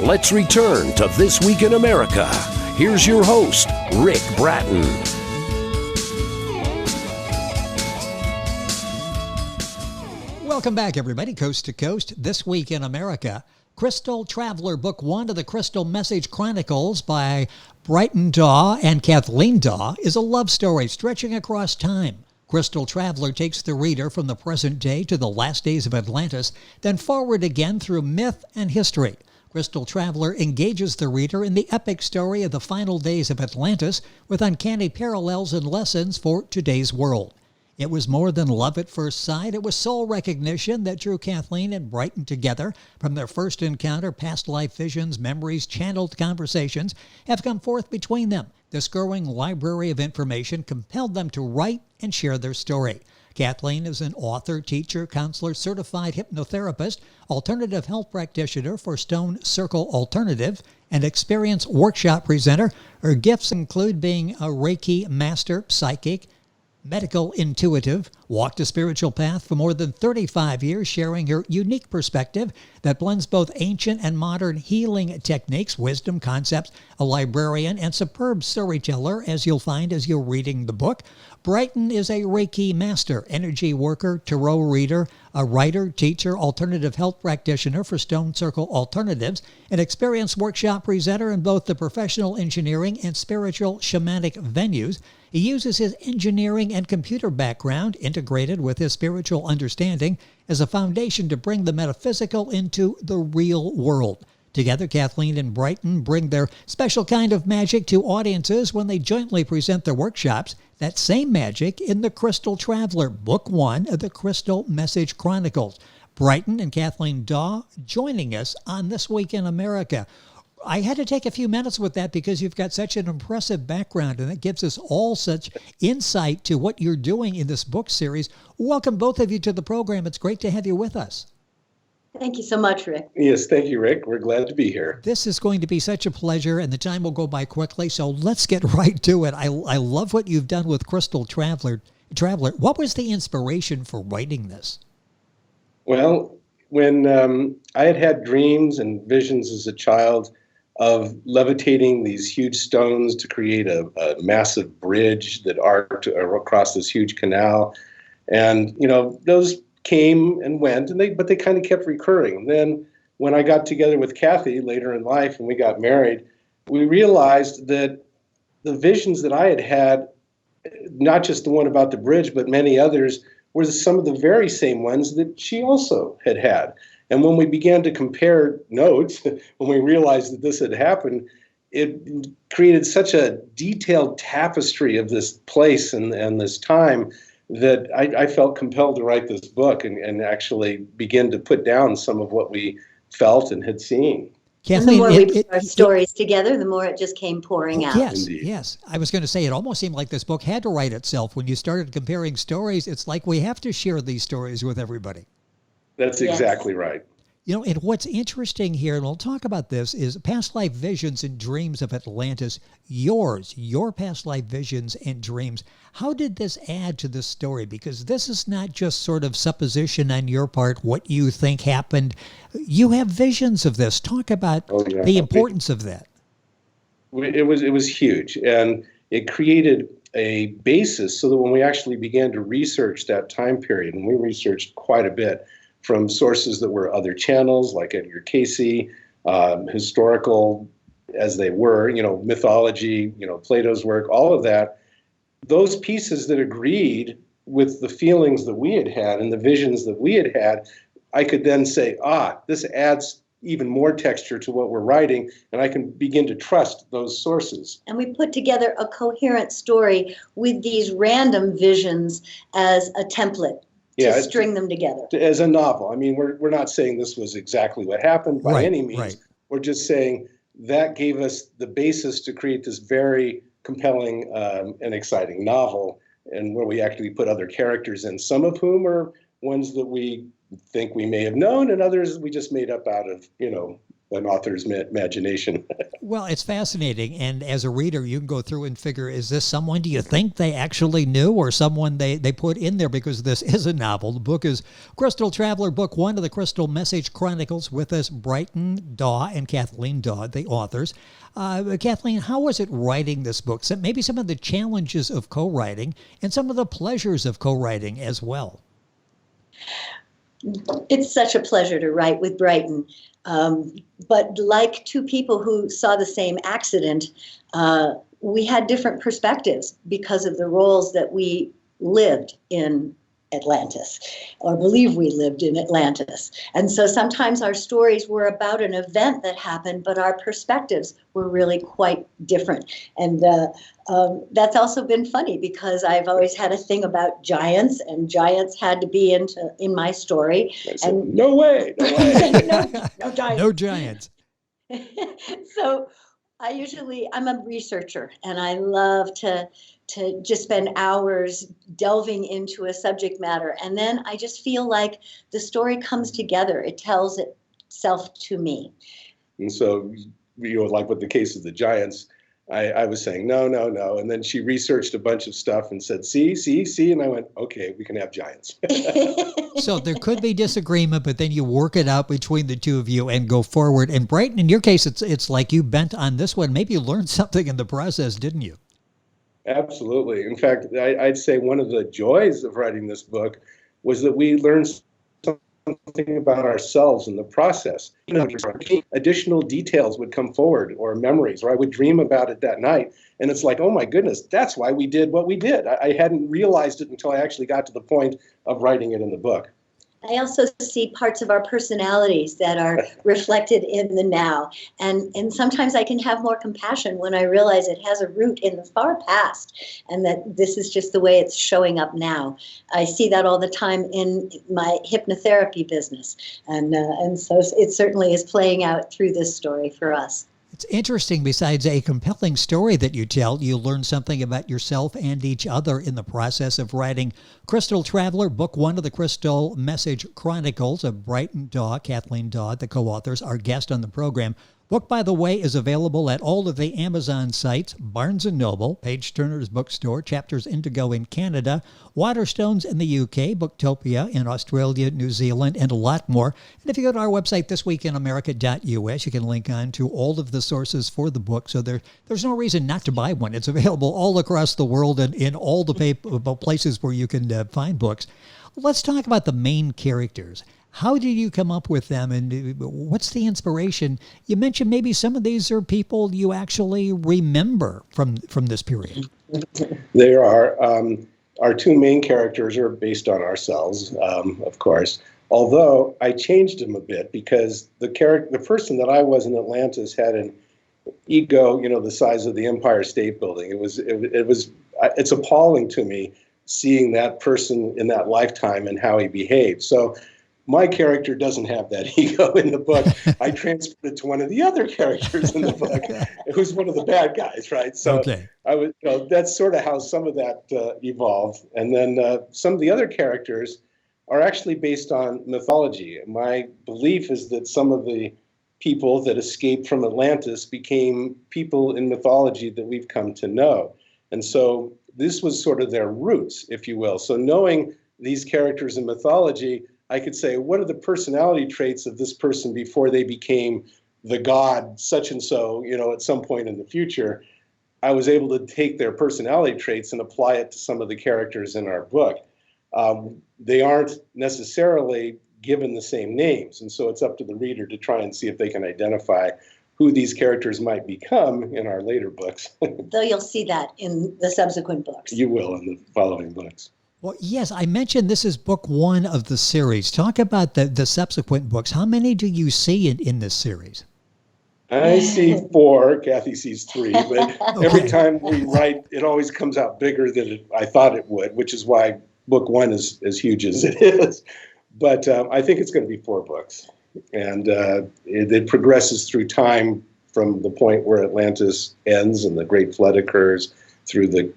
Let's return to This Week in America. Here's your host, Rick Bratton. Welcome back, everybody, coast to coast. This Week in America. Crystal Traveler, Book 1 of the Crystal Message Chronicles by Breighton Dawe and Kathleen Dawe is a love story stretching across time. Crystal Traveler takes the reader from the present day to the last days of Atlantis, then forward again through myth and history. Crystal Traveler engages the reader in the epic story of the final days of Atlantis with uncanny parallels and lessons for today's world. It was more than love at first sight. It was soul recognition that drew Kathleen and Breighton together. From their first encounter, past life visions, memories, channeled conversations have come forth between them. This growing library of information compelled them to write and share their story. Kathleen is an author, teacher, counselor, certified hypnotherapist, alternative health practitioner for Stone Circle Alternative, and experienced workshop presenter. Her gifts include being a Reiki master, psychic, medical intuitive, walked a spiritual path for more than 35 years, sharing her unique perspective that blends both ancient and modern healing techniques, wisdom concepts, a librarian, and superb storyteller, as you'll find as you're reading the book. Breighton is a Reiki master, energy worker, tarot reader, a writer, teacher, alternative health practitioner for Stone Circle Alternatives, an experienced workshop presenter in both the professional engineering and spiritual shamanic venues. He uses his engineering and computer background, integrated with his spiritual understanding, as a foundation to bring the metaphysical into the real world. Together, Kathleen and Breighton bring their special kind of magic to audiences when they jointly present their workshops. That same magic in The Crystal Traveler, Book 1 of the Crystal Message Chronicles. Breighton and Kathleen Dawe joining us on This Week in America. I had to take a few minutes with that because you've got such an impressive background, and it gives us all such insight to what you're doing in this book series. Welcome, both of you, to the program. It's great to have you with us. Thank you so much, Rick. Yes, thank you, Rick. We're glad to be here. This is going to be such a pleasure, and the time will go by quickly, so let's get right to it. I love what you've done with Crystal Traveler. What was the inspiration for writing this? Well, when I had dreams and visions as a child of levitating these huge stones to create a massive bridge that arced across this huge canal. And, those came and went, but they kind of kept recurring. Then when I got together with Kathy later in life and we got married, we realized that the visions that I had, not just the one about the bridge, but many others, were some of the very same ones that she also had. And when we began to compare notes, when we realized that this had happened, it created such a detailed tapestry of this place and this time that I felt compelled to write this book and actually begin to put down some of what we felt and had seen. Kathleen, the more we put our stories together, the more it just came pouring out. Yes, yes. I was going to say, it almost seemed like this book had to write itself. When you started comparing stories, it's like we have to share these stories with everybody. That's exactly right. And what's interesting here, and we'll talk about this, is past life visions and dreams of Atlantis. Your past life visions and dreams. How did this add to this story? Because this is not just sort of supposition on your part, what you think happened. You have visions of this. Talk about the importance of that. It was huge, and it created a basis so that when we actually began to research that time period, and we researched quite a bit, from sources that were other channels like Edgar Cayce, historical as they were, mythology, Plato's work, all of that, those pieces that agreed with the feelings that we had and the visions that we had, I could then say, this adds even more texture to what we're writing, and I can begin to trust those sources. And we put together a coherent story with these random visions as a template. To string them together. As a novel. I mean, we're not saying this was exactly what happened by any means. Right. We're just saying that gave us the basis to create this very compelling and exciting novel, and where we actually put other characters in, some of whom are ones that we think we may have known, and others we just made up out of, an author's imagination. Well, it's fascinating. And as a reader, you can go through and figure, is this someone do you think they actually knew or someone they put in there because this is a novel? The book is Crystal Traveler, Book 1 of the Crystal Message Chronicles. With us, Breighton Dawe and Kathleen Dawe, the authors. Kathleen, how was it writing this book? Maybe some of the challenges of co-writing and some of the pleasures of co-writing as well. It's such a pleasure to write with Breighton. But like two people who saw the same accident, we had different perspectives because of the roles that we lived in Atlantis, or believe we lived in Atlantis. And so sometimes our stories were about an event that happened, but our perspectives were really quite different. And that's also been funny because I've always had a thing about giants, and giants had to be in my story. And no way. No giants. No giants. So I'm a researcher, and I love to just spend hours delving into a subject matter. And then I just feel like the story comes together. It tells itself to me. And so, like with the case of the giants, I was saying, no. And then she researched a bunch of stuff and said, see. And I went, okay, we can have giants. So there could be disagreement, but then you work it out between the two of you and go forward. And Breighton, in your case, it's like you bent on this one. Maybe you learned something in the process, didn't you? Absolutely. In fact, I'd say one of the joys of writing this book was that we learned something about ourselves in the process. Additional details would come forward, or memories, or I would dream about it that night. And it's like, oh my goodness, that's why we did what we did. I hadn't realized it until I actually got to the point of writing it in the book. I also see parts of our personalities that are reflected in the now. And sometimes I can have more compassion when I realize it has a root in the far past and that this is just the way it's showing up now. I see that all the time in my hypnotherapy business. And so it certainly is playing out through this story for us. It's interesting, besides a compelling story that you tell, you learn something about yourself and each other in the process of writing Crystal Traveler, Book 1 of the Crystal Message Chronicles of Breighton Dawe, Kathleen Dawe, the co-authors, our guest on the program. Book, by the way, is available at all of the Amazon sites, Barnes & Noble, Page Turner's Bookstore, Chapters Indigo in Canada, Waterstones in the UK, Booktopia in Australia, New Zealand, and a lot more. And if you go to our website, thisweekinamerica.us, you can link on to all of the sources for the book. So there's no reason not to buy one. It's available all across the world and in all the places where you can find books. Let's talk about the main characters. How did you come up with them, and what's the inspiration? You mentioned maybe some of these are people you actually remember from this period. There are. Our two main characters are based on ourselves, of course, although I changed them a bit because the person that I was in Atlantis had an ego, the size of the Empire State Building. It's appalling to me seeing that person in that lifetime and how he behaved. So my character doesn't have that ego in the book. I transferred it to one of the other characters in the book, who's one of the bad guys, right? So okay. That's sort of how some of that evolved. And then some of the other characters are actually based on mythology. My belief is that some of the people that escaped from Atlantis became people in mythology that we've come to know. And so this was sort of their roots, if you will. So knowing these characters in mythology, I could say, what are the personality traits of this person before they became the god such and so, at some point in the future? I was able to take their personality traits and apply it to some of the characters in our book. They aren't necessarily given the same names, and so it's up to the reader to try and see if they can identify who these characters might become in our later books. Though you'll see that in the subsequent books. You will in the following books. Well, yes, I mentioned this is book 1 of the series. Talk about the subsequent books. How many do you see in this series? I see 4. Kathy sees 3. But every time we write, it always comes out bigger than I thought it would, which is why book 1 is as huge as it is. But I think it's going to be 4 books. And it progresses through time from the point where Atlantis ends and the Great Flood occurs through the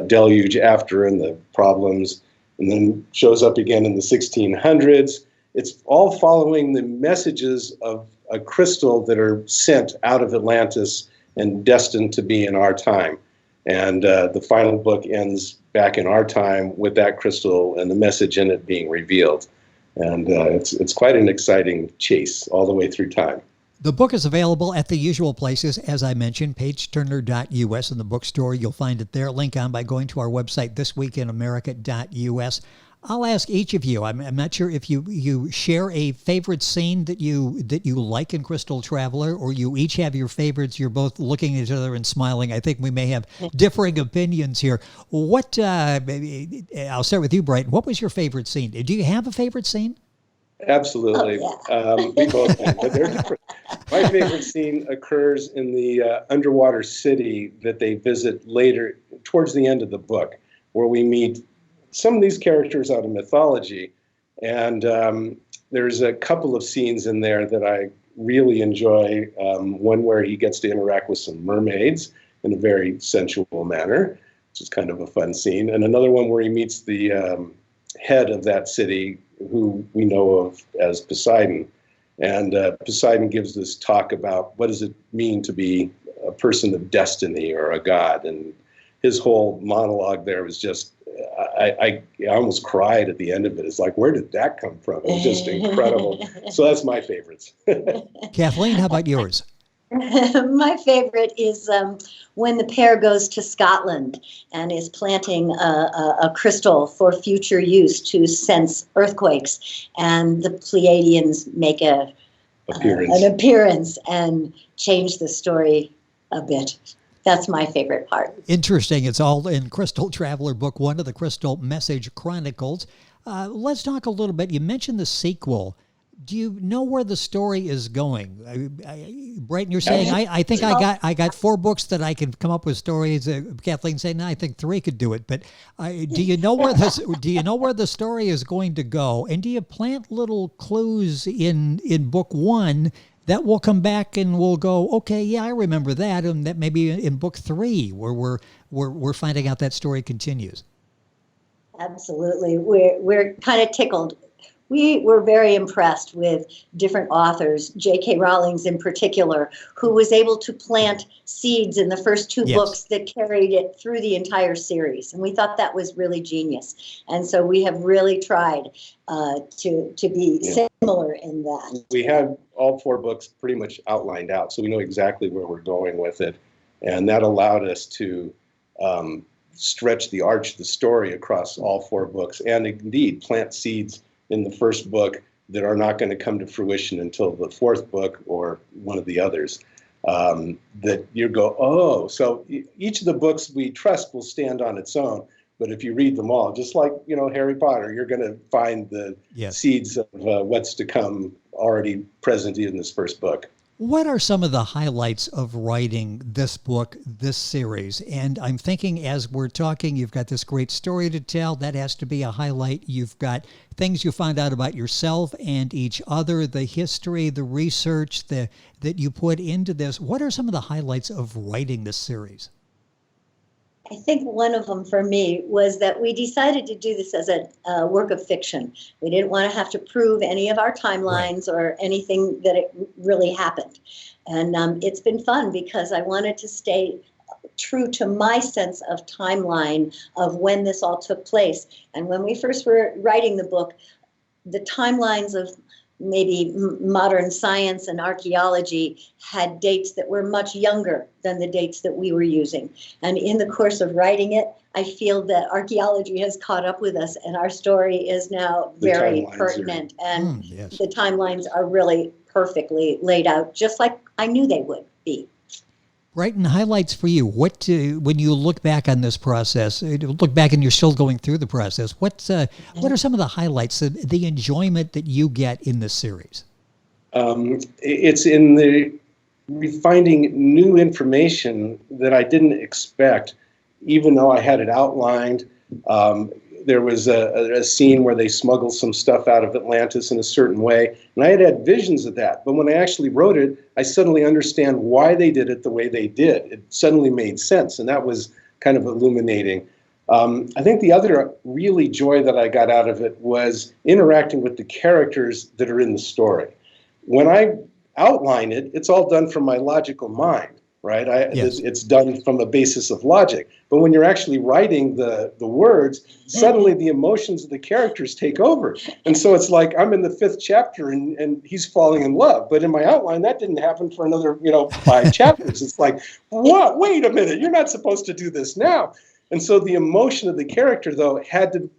deluge after and the problems, and then shows up again in the 1600s. It's all following the messages of a crystal that are sent out of Atlantis and destined to be in our time. And the final book ends back in our time with that crystal and the message in it being revealed. And it's quite an exciting chase all the way through time. The book is available at the usual places, as I mentioned, pageturner.us in the bookstore. You'll find it there. Link on by going to our website, thisweekinamerica.us. I'll ask each of you. I'm not sure if you share a favorite scene that you like in Crystal Traveler, or you each have your favorites. You're both looking at each other and smiling. I think we may have differing opinions here. What? I'll start with you, Breighton. What was your favorite scene? Do you have a favorite scene? Absolutely. We both have, but they're different. My favorite scene occurs in the underwater city that they visit later, towards the end of the book, where we meet some of these characters out of mythology. And there's a couple of scenes in there that I really enjoy. One where he gets to interact with some mermaids in a very sensual manner, which is kind of a fun scene. And another one where he meets the head of that city, who we know of as Poseidon. And Poseidon gives this talk about what does it mean to be a person of destiny or a god. And his whole monologue there was just, I almost cried at the end of it. It's like, where did that come from? It was just incredible. So that's my favorites. Kathleen, how about yours? My favorite is when the pair goes to Scotland and is planting a crystal for future use to sense earthquakes, and the Pleiadians make an appearance and change the story a bit. That's my favorite part. Interesting. It's all in Crystal Traveler, Book 1 of the Crystal Message Chronicles. Let's talk a little bit. You mentioned the sequel. Do you know where the story is going? Breighton, you're saying I think I got 4 books that I can come up with stories. Kathleen saying, no, I think 3 could do it. But do you know where the story is going to go? And do you plant little clues in Book 1 that will come back and we'll go, okay, yeah, I remember that, and that maybe in Book 3 where we're finding out that story continues? Absolutely, we're kind of tickled. We were very impressed with different authors, J.K. Rowling in particular, who was able to plant seeds in the first 2 books that carried it through the entire series. And we thought that was really genius. And so we have really tried to be similar in that. We have all 4 books pretty much outlined out, so we know exactly where we're going with it. And that allowed us to stretch the arch of the story across all 4 books, and indeed plant seeds in the first book that are not going to come to fruition until the 4th book or one of the others. That you go, oh, so each of the books we trust will stand on its own. But if you read them all, just like, Harry Potter, you're going to find the seeds of what's to come already present in this first book. What are some of the highlights of writing this book, this series? And I'm thinking as we're talking, you've got this great story to tell. That has to be a highlight. You've got things you find out about yourself and each other, the history, the research that you put into this. What are some of the highlights of writing this series? I think one of them for me was that we decided to do this as a work of fiction. We didn't want to have to prove any of our timelines or anything that it really happened. And it's been fun because I wanted to stay true to my sense of timeline of when this all took place. And when we first were writing the book, the timelines of maybe modern science and archaeology had dates that were much younger than the dates that we were using. And in the course of writing it, I feel that archaeology has caught up with us, and our story is now very pertinent. And the timelines are really perfectly laid out, just like I knew they would be. Breighton, highlights for you. What when you look back on this process, look back and you're still going through the process, what are some of the highlights, the enjoyment that you get in this series? It's in the finding new information that I didn't expect, even though I had it outlined. There was a scene where they smuggled some stuff out of Atlantis in a certain way, and I had visions of that. But when I actually wrote it, I suddenly understand why they did it the way they did. It suddenly made sense, and that was kind of illuminating. I think the other really joy that I got out of it was interacting with the characters that are in the story. When I outline it, it's all done from my logical mind, right? Yes. It's done from a basis of logic. But when you're actually writing the words, suddenly the emotions of the characters take over. And so it's like I'm in the 5th chapter and he's falling in love. But in my outline, that didn't happen for another 5 chapters. It's like, what? Wait a minute, you're not supposed to do this now. And so the emotion of the character, though, had to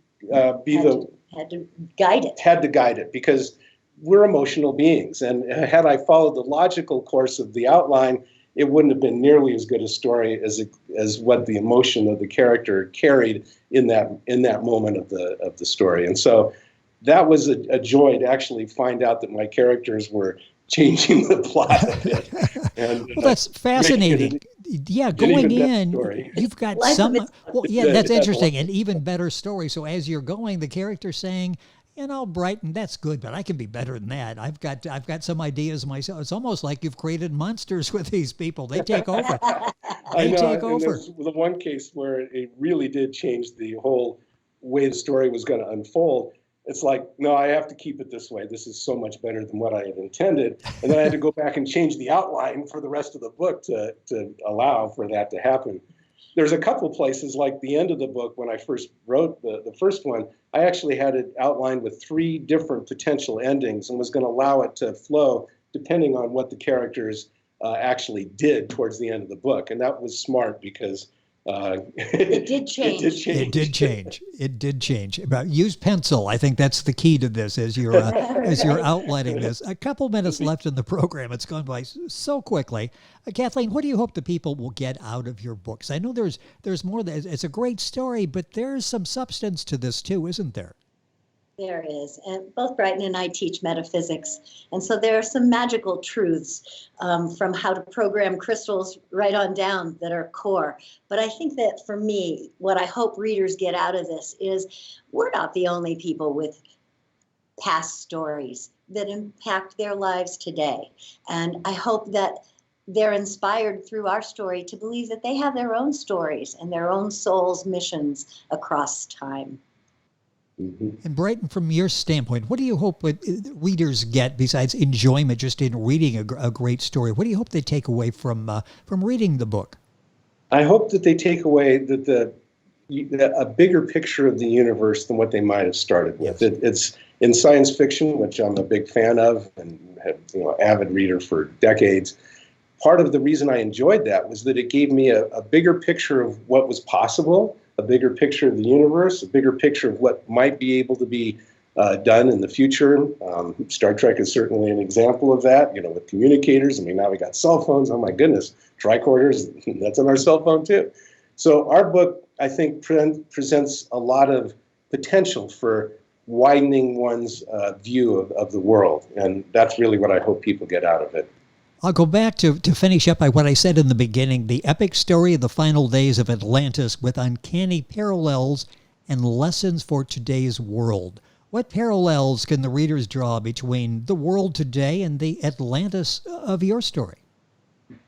guide it because we're emotional beings. And had I followed the logical course of the outline, it wouldn't have been nearly as good a story as what the emotion of the character carried in that moment of the story. And so that was a joy to actually find out that my characters were changing the plot a bit. And, well, that's fascinating. Yeah, going in, you've got that's interesting, an even better story. So as you're going, the character's saying, Breighton, that's good, but I can be better than that. I've got some ideas myself. It's almost like you've created monsters with these people. They take over. Take over. There's the one case where it really did change the whole way the story was going to unfold. It's like, no, I have to keep it this way. This is so much better than what I had intended. And then I had to go back and change the outline for the rest of the book to allow for that to happen. There's a couple places, like the end of the book, when I first wrote the first one, I actually had it outlined with 3 different potential endings and was going to allow it to flow depending on what the characters actually did towards the end of the book. And that was smart because it did change. It did change. About use pencil. I think that's the key to this as you're outlining this. A couple minutes left in the program. It's gone by so quickly. Kathleen, what do you hope the people will get out of your books? I know there's more. It's a great story, but there's some substance to this too, isn't there? There is, and both Breighton and I teach metaphysics, and so there are some magical truths from how to program crystals right on down that are core. But I think that for me, what I hope readers get out of this is we're not the only people with past stories that impact their lives today. And I hope that they're inspired through our story to believe that they have their own stories and their own soul's missions across time. And Breighton, from your standpoint, what do you hope readers get besides enjoyment just in reading a great story? What do you hope they take away from reading the book? I hope that they take away that a bigger picture of the universe than what they might have started with. Yes. It's in science fiction, which I'm a big fan of and have avid reader for decades. Part of the reason I enjoyed that was that it gave me a bigger picture of what was possible, a bigger picture of the universe, a bigger picture of what might be able to be done in the future. Star Trek is certainly an example of that, with communicators. I mean, now we got cell phones. Oh, my goodness. Tricorders, that's on our cell phone, too. So our book, I think, presents a lot of potential for widening one's view of the world. And that's really what I hope people get out of it. I'll go back to finish up by what I said in the beginning, the epic story of the final days of Atlantis with uncanny parallels and lessons for today's world. What parallels can the readers draw between the world today and the Atlantis of your story?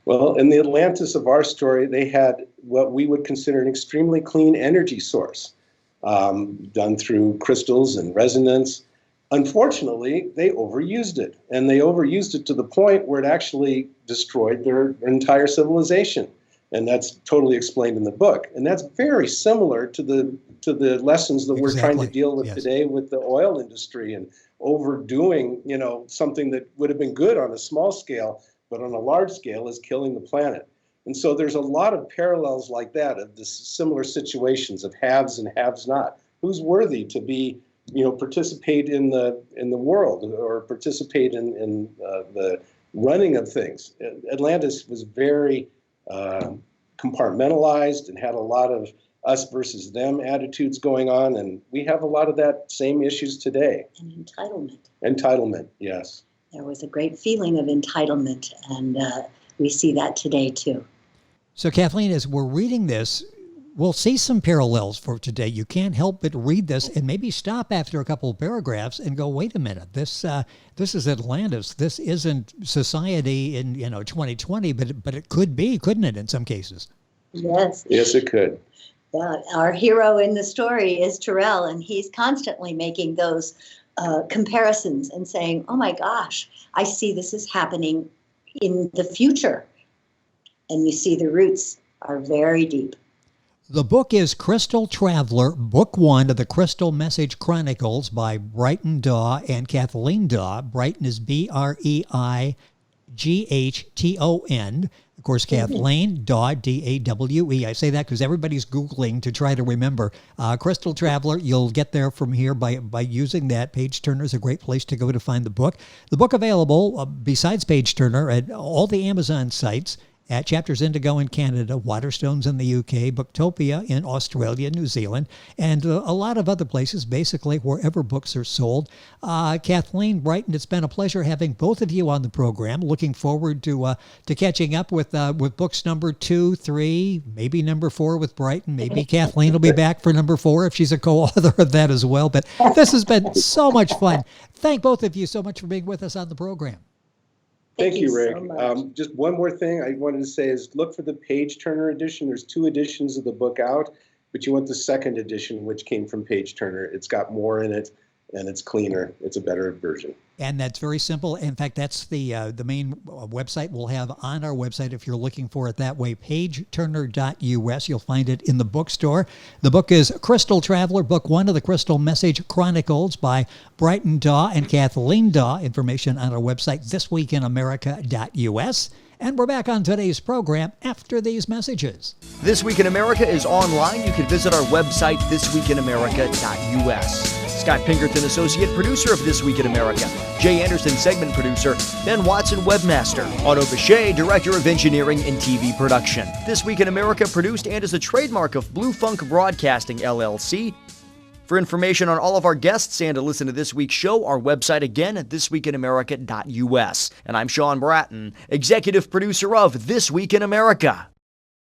Well, in the Atlantis of our story, they had what we would consider an extremely clean energy source, done through crystals and resonance. Unfortunately, they overused it, and they overused it to the point where it actually destroyed their entire civilization. And that's totally explained in the book. And that's very similar to the lessons that we're trying to deal with today with the oil industry and overdoing, something that would have been good on a small scale, but on a large scale is killing the planet. And so there's a lot of parallels like that of the similar situations of haves and haves not. Who's worthy to be participate in the world or participate in the running of things. Atlantis was very compartmentalized and had a lot of us versus them attitudes going on, and we have a lot of that same issues today. And entitlement. Entitlement, yes. There was a great feeling of entitlement, and we see that today too. So Kathleen, as we're reading this, we'll see some parallels for today. You can't help but read this and maybe stop after a couple of paragraphs and go, wait a minute, this is Atlantis. This isn't society in 2020, but it could be, couldn't it, in some cases? Yes. Yes, it could. Our hero in the story is Ta-rel, and he's constantly making those comparisons and saying, oh my gosh, I see this is happening in the future. And you see the roots are very deep. The book is Crystal Traveler, Book 1 of the Crystal Message Chronicles by Breighton Dawe and Kathleen Dawe. Breighton is Breighton. Of course, Kathleen Dawe, Dawe. I say that because everybody's Googling to try to remember. Crystal Traveler, you'll get there from here by using that. Page Turner is a great place to go to find the book. The book available, besides Page Turner, at all the Amazon sites, at Chapters Indigo in Canada, Waterstones in the UK, Booktopia in Australia, New Zealand, and a lot of other places, basically wherever books are sold. Kathleen, Breighton, it's been a pleasure having both of you on the program. Looking forward to catching up with books number 2, 3, maybe number 4 with Breighton. Maybe Kathleen will be back for number 4 if she's a co-author of that as well. But this has been so much fun. Thank both of you so much for being with us on the program. Thank you, Rick. So much. Just one more thing I wanted to say is look for the Page Turner edition. There's 2 editions of the book out, but you want the second edition, which came from Page Turner. It's got more in it, and it's cleaner. It's a better version. And that's very simple. In fact, that's the main website we'll have on our website if you're looking for it that way, pageturner.us. You'll find it in the bookstore. The book is Crystal Traveler, Book 1 of the Crystal Message Chronicles by Breighton Dawe and Kathleen Dawe. Information on our website, thisweekinamerica.us. And we're back on today's program after these messages. This Week in America is online. You can visit our website, thisweekinamerica.us. Scott Pinkerton, Associate Producer of This Week in America. Jay Anderson, Segment Producer. Ben Watson, Webmaster. Otto Bechet, Director of Engineering and TV Production. This Week in America produced and is a trademark of Blue Funk Broadcasting, LLC. For information on all of our guests and to listen to this week's show, our website again at thisweekinamerica.us. And I'm Sean Bratton, Executive Producer of This Week in America.